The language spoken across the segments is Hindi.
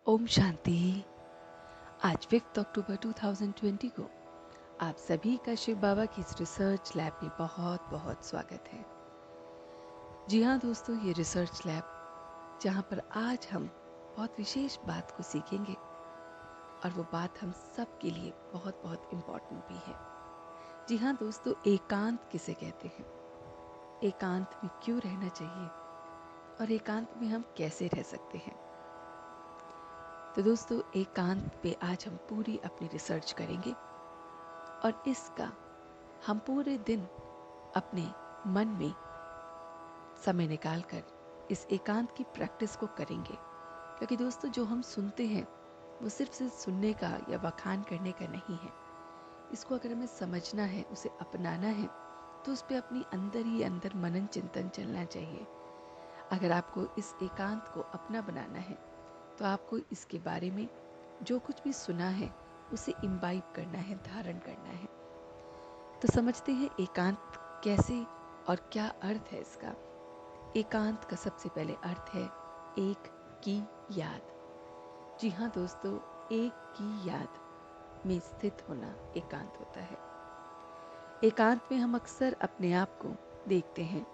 ओम शांति। आज 5 अक्टूबर 2020 को आप सभी का शिव बाबा की इस रिसर्च लैब में बहुत बहुत स्वागत है। जी हाँ दोस्तों, ये रिसर्च लैब जहाँ पर आज हम बहुत विशेष बात को सीखेंगे और वो बात हम सब के लिए बहुत बहुत इम्पोर्टेंट भी है। जी हाँ दोस्तों, एकांत किसे कहते हैं, एकांत में क्यों रहना चाहिए और एकांत में हम कैसे रह सकते हैं। तो दोस्तों, एकांत पे आज हम पूरी अपनी रिसर्च करेंगे और इसका हम पूरे दिन अपने मन में समय निकालकर इस एकांत की प्रैक्टिस को करेंगे, क्योंकि दोस्तों जो हम सुनते हैं वो सिर्फ सुनने का या बखान करने का नहीं है। इसको अगर हमें समझना है, उसे अपनाना है, तो उस पर अपनी अंदर ही अंदर मनन चिंतन चलना चाहिए। अगर आपको इस एकांत को अपना बनाना है तो आपको इसके बारे में जो कुछ भी सुना है उसे इम्बाइब करना है, धारण करना है। तो समझते हैं एकांत कैसे और क्या अर्थ है इसका। एकांत का सबसे पहले अर्थ है एक की याद। जी हाँ दोस्तों, एक की याद में स्थित होना एकांत होता है। एकांत में हम अक्सर अपने आप को देखते हैं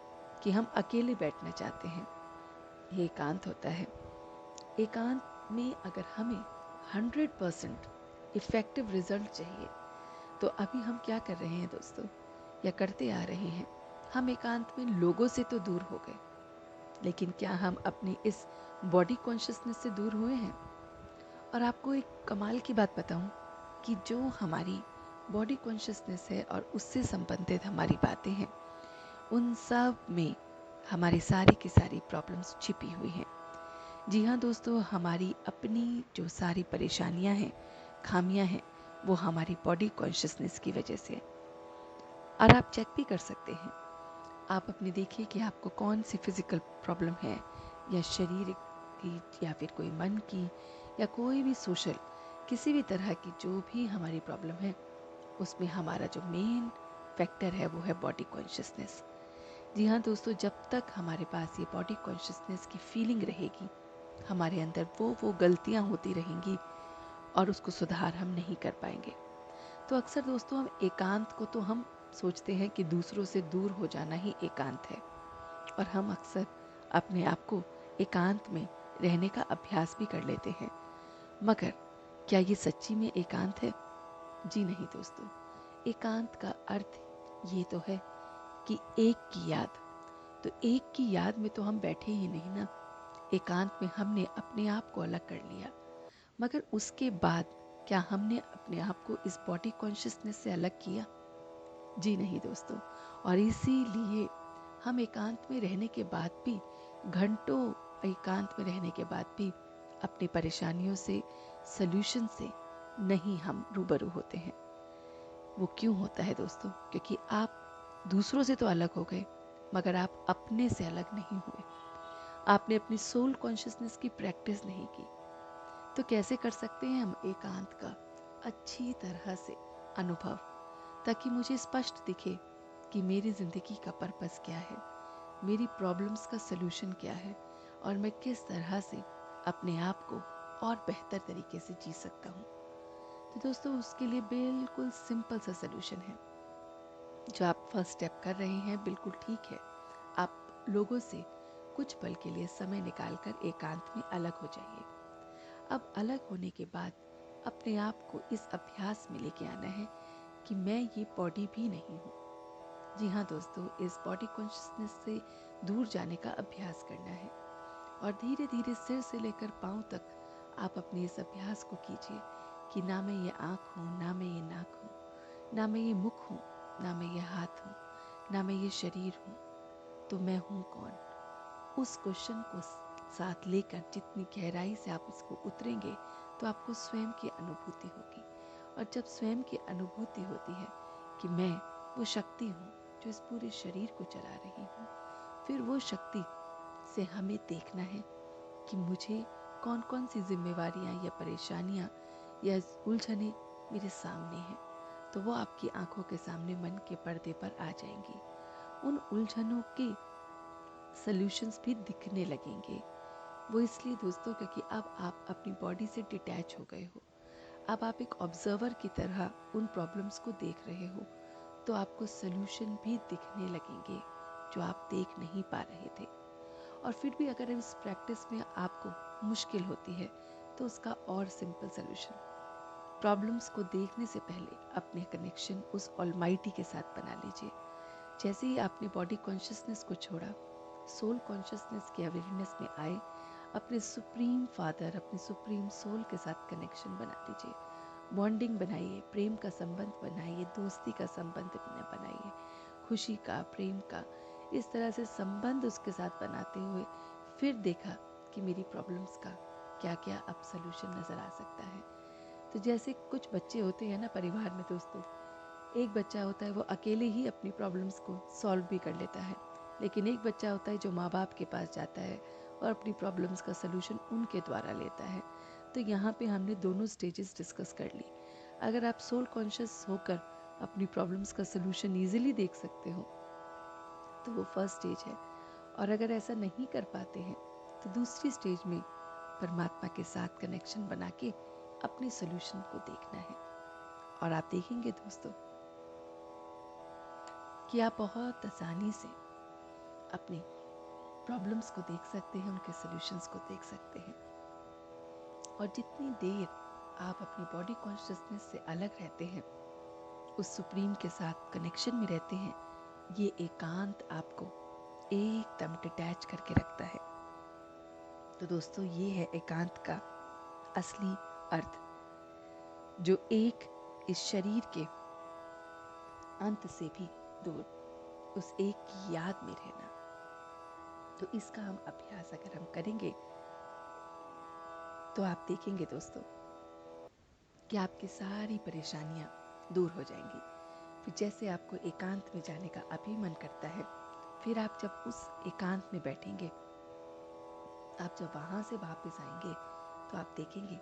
कि हम अकेले बैठना चाहते हैं। ये एकांत होता है। एकांत में अगर हमें 100% इफेक्टिव रिजल्ट चाहिए तो अभी हम क्या कर रहे हैं दोस्तों, या करते आ रहे हैं। हम एकांत में लोगों से तो दूर हो गए, लेकिन क्या हम अपनी इस बॉडी कॉन्शियसनेस से दूर हुए हैं। और आपको एक कमाल की बात बताऊं कि जो हमारी बॉडी कॉन्शियसनेस है और उससे संबंधित हमारी बातें हैं, उन सब में हमारी सारी की सारी प्रॉब्लम्स छिपी हुई हैं। जी हाँ दोस्तों, हमारी अपनी जो सारी परेशानियां हैं, खामियां हैं, वो हमारी बॉडी कॉन्शियसनेस की वजह से है। और आप चेक भी कर सकते हैं। आप अपने देखिए कि आपको कौन सी फिजिकल प्रॉब्लम है, या शरीर की, या फिर कोई मन की, या कोई भी सोशल, किसी भी तरह की जो भी हमारी प्रॉब्लम है, उसमें हमारा जो मेन फैक्टर है वो है बॉडी कॉन्शियसनेस। जी हाँ दोस्तों, जब तक हमारे पास ये बॉडी कॉन्शियसनेस की फीलिंग रहेगी, हमारे अंदर वो गलतियां होती रहेंगी और उसको सुधार हम नहीं कर पाएंगे। तो अक्सर दोस्तों हम एकांत को तो हम सोचते हैं कि दूसरों से दूर हो जाना ही एकांत है, और हम अक्सर अपने आप को एकांत में रहने का अभ्यास भी कर लेते हैं। मगर क्या ये सच्ची में एकांत है? जी नहीं दोस्तों, एकांत का अर्थ ये तो है कि एक की याद। तो एक की याद में तो हम बैठे ही नहीं ना, एकांत में हमने अपने आप को अलग कर लिया। मगर उसके बाद क्या हमने अपने आप को इस बॉडी कॉन्शियसनेस से अलग किया? जी नहीं दोस्तों। और इसीलिए हम एकांत में रहने के बाद भी, घंटों एकांत में रहने के बाद भी अपनी परेशानियों से, सल्यूशन से नहीं हम रूबरू होते हैं। वो क्यों होता है दोस्तों? क्योंकि आप दूसरों से तो अलग हो गए, मगर आप अपने से अलग नहीं हुए। आपने अपनी सोल कॉन्शियसनेस की प्रैक्टिस नहीं की। तो कैसे कर सकते हैं हम एकांत का अच्छी तरह से अनुभव, ताकि मुझे स्पष्ट दिखे कि मेरी जिंदगी का पर्पस क्या है, मेरी प्रॉब्लम्स का सलूशन क्या है, और मैं किस तरह से अपने आप को और बेहतर तरीके से जी सकता हूँ। तो दोस्तों, उसके लिए बिल्कुल सिंपल सा सलूशन है। जो आप फर्स्ट स्टेप कर रहे हैं बिल्कुल ठीक है। आप लोगों से कुछ पल के लिए समय निकालकर एकांत में अलग हो जाइए। अब अलग होने के बाद अपने आप को इस अभ्यास में लेके आना है कि मैं ये बॉडी भी नहीं हूँ। जी हाँ दोस्तों, इस बॉडी कॉन्शियसनेस से दूर जाने का अभ्यास करना है। और धीरे धीरे सिर से लेकर पांव तक आप अपने इस अभ्यास को कीजिए कि ना मैं ये आँख हूँ, ना मैं ये नाक हूँ, ना मैं ये मुख हूँ, ना मैं ये हाथ हूँ, ना मैं ये शरीर हूँ। तो मैं हूँ कौन? उस क्वेश्चन को साथ लेकर जितनी गहराई से आप इसको उतरेंगे, तो आपको स्वयं की अनुभूति होगी। और जब स्वयं की अनुभूति होती है कि मैं वो शक्ति हूँ जो इस पूरे शरीर को चला रही हूँ, फिर वो शक्ति से हमें देखना है कि मुझे कौन कौन सी जिम्मेवारियाँ या परेशानियाँ या उलझने मेरे सामने हैं। तो वो आपकी आंखों के सामने मन के पर्दे पर आ जाएंगी। उन उलझनों के सॉल्यूशंस भी दिखने लगेंगे। वो इसलिए दोस्तों क्योंकि अब आप अपनी बॉडी से डिटैच हो गए हो। अब आप एक ऑब्जर्वर की तरह उन प्रॉब्लम्स को देख रहे हो, तो आपको सल्यूशन भी दिखने लगेंगे जो आप देख नहीं पा रहे थे। और फिर भी अगर इस प्रैक्टिस में आपको मुश्किल होती है तो उसका और सिंपल सल्यूशन, प्रॉब्लम्स को देखने से पहले अपने कनेक्शन उस ऑलमाइटी के साथ बना लीजिए। जैसे ही आपने बॉडी कॉन्शियसनेस को छोड़ा, सोल कॉन्शियसनेस के अवेयरनेस में आए, अपने सुप्रीम फादर, अपने सुप्रीम सोल के साथ कनेक्शन बना लीजिए। बॉन्डिंग बनाइए, प्रेम का संबंध बनाइए, दोस्ती का संबंध बनाइए, खुशी का, प्रेम का, इस तरह से संबंध उसके साथ बनाते हुए फिर देखा कि मेरी प्रॉब्लम्स का क्या क्या अब सलूशन नज़र आ सकता है। तो जैसे कुछ बच्चे होते हैं ना परिवार में दोस्तों, एक बच्चा होता है वो अकेले ही अपनी प्रॉब्लम्स को सॉल्व भी कर लेता है, लेकिन एक बच्चा होता है जो माँ बाप के पास जाता है और अपनी प्रॉब्लम्स का सलूशन उनके द्वारा लेता है। तो यहाँ पे हमने दोनों स्टेजेस डिस्कस कर ली। अगर आप सोल कॉन्शियस होकर अपनी प्रॉब्लम्स का सलूशन ईजिली देख सकते हो तो वो फर्स्ट स्टेज है, और अगर ऐसा नहीं कर पाते हैं तो दूसरी स्टेज में परमात्मा के साथ कनेक्शन बना के अपने सलूशन को देखना है। और आप देखेंगे दोस्तों कि आप बहुत आसानी से अपनी प्रॉब्लम्स को देख सकते हैं, उनके सॉल्यूशंस को देख सकते हैं। और जितनी देर आप अपनी बॉडी कॉन्शियसनेस से अलग रहते हैं, उस सुप्रीम के साथ कनेक्शन में रहते हैं, ये एकांत आपको एकदम डिटैच करके रखता है। तो दोस्तों ये है एकांत का असली अर्थ, जो एक इस शरीर के अंत से भी दूर, उस एक की याद में रहना। तो इसका हम अभ्यास अगर हम करेंगे तो आप देखेंगे दोस्तों कि आपकी सारी परेशानियां दूर हो जाएंगी। फिर जैसे आपको एकांत में जाने का अभी मन करता है, फिर आप जब उस एकांत में बैठेंगे, आप जब वहां से वापस आएंगे तो आप देखेंगे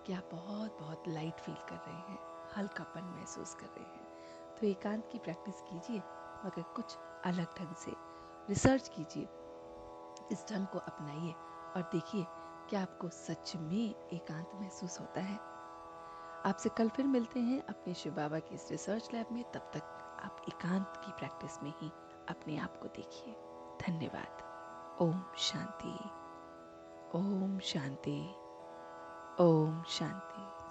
कि आप बहुत बहुत लाइट फील कर रहे हैं, हल्कापन महसूस कर रहे हैं। तो एकांत की प्रैक्टिस कीजिए, मगर कुछ अलग ढंग से रिसर्च कीजिए, इस ढंग को अपनाइए और देखिए कि आपको सच में एकांत महसूस होता है। आपसे कल फिर मिलते हैं अपने शिव बाबा की इस रिसर्च लैब में। तब तक आप एकांत की प्रैक्टिस में ही अपने आप को देखिए। धन्यवाद। ओम शांति, ओम शांति, ओम शांति।